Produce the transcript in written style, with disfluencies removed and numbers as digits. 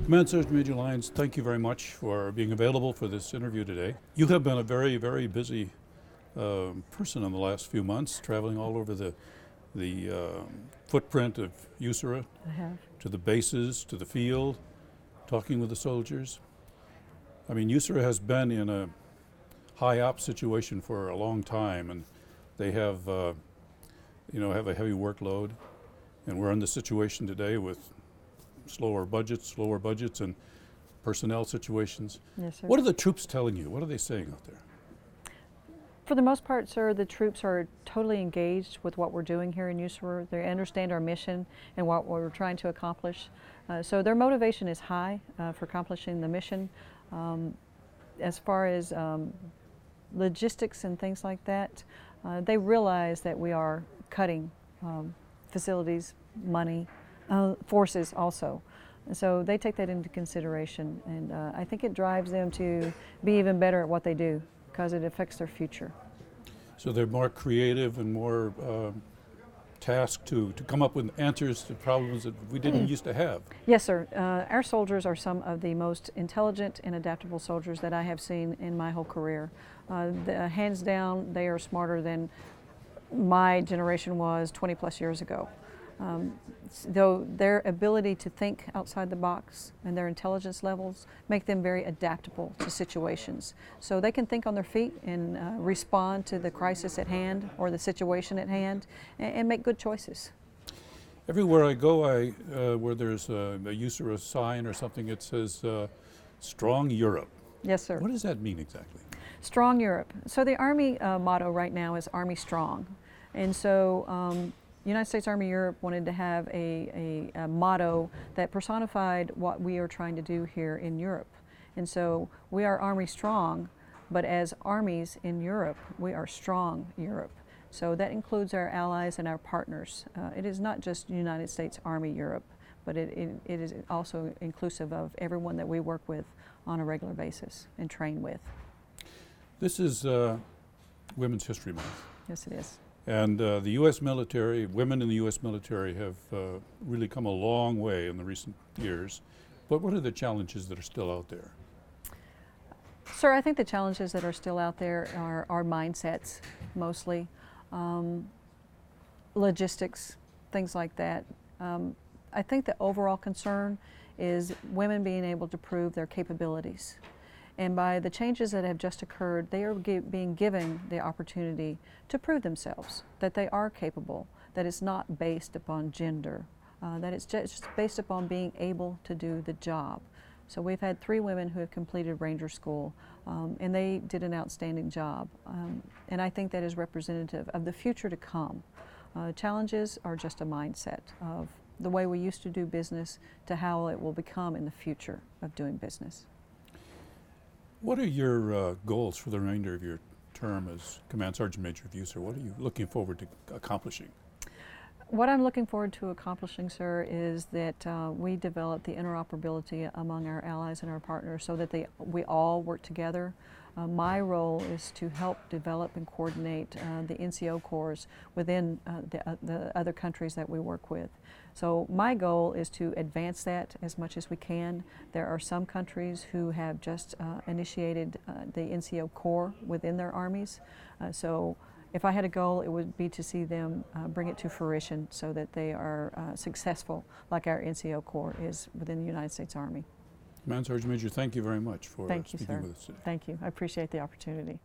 Command Sergeant Major Lyons, thank you very much for being available for this interview today. You have been a very, very busy person in the last few months, traveling all over the footprint of USAREUR, to the bases, to the field, talking with the soldiers. I mean, USAREUR has been in a high ops situation for a long time, and they have, have a heavy workload, and we're in the situation today with slower budgets, and personnel situations. Yes, sir. What are the troops telling you? What are they saying out there? For the most part, sir, the troops are totally engaged with what we're doing here in USAREUR. They understand our mission and what we're trying to accomplish. So their motivation is high for accomplishing the mission. As far as logistics and things like that, they realize that we are cutting facilities, money, forces also. So they take that into consideration, and I think it drives them to be even better at what they do because it affects their future. So they're more creative and more tasked to come up with answers to problems that we didn't used to have. Yes, sir. Our soldiers are some of the most intelligent and adaptable soldiers that I have seen in my whole career. Hands down, they are smarter than my generation was 20 plus years ago. Though their ability to think outside the box and their intelligence levels make them very adaptable to situations. So they can think on their feet and respond to the crisis at hand or the situation at hand and make good choices. Everywhere I go, where there's a USAREUR sign or something, it says Strong Europe. Yes, sir. What does that mean exactly? Strong Europe. So the Army motto right now is Army Strong. And so United States Army Europe wanted to have a motto that personified what we are trying to do here in Europe. And so we are Army Strong, but as armies in Europe, we are Strong Europe. So that includes our allies and our partners. It is not just United States Army Europe, but it is also inclusive of everyone that we work with on a regular basis and train with. This is Women's History Month. Yes, it is. And the U.S. military, women in the U.S. military have really come a long way in the recent years. But what are the challenges that are still out there? Sir, I think the challenges that are still out there are mindsets, mostly. Logistics, things like that. I think the overall concern is women being able to prove their capabilities. And by the changes that have just occurred, they are being given the opportunity to prove themselves, that they are capable, that it's not based upon gender, that it's just based upon being able to do the job. So we've had 3 women who have completed Ranger School, and they did an outstanding job. And I think that is representative of the future to come. Challenges are just a mindset of the way we used to do business to how it will become in the future of doing business. What are your goals for the remainder of your term as Command Sergeant Major of USAREUR? What are you looking forward to accomplishing? What I'm looking forward to accomplishing, sir, is that we develop the interoperability among our allies and our partners so that we all work together. My role is to help develop and coordinate the NCO corps within the other countries that we work with. So my goal is to advance that as much as we can. There are some countries who have just initiated the NCO corps within their armies. So if I had a goal, it would be to see them bring it to fruition so that they are successful like our NCO corps is within the United States Army. Command Sergeant Major, thank you very much for speaking with us today. Thank you. I appreciate the opportunity.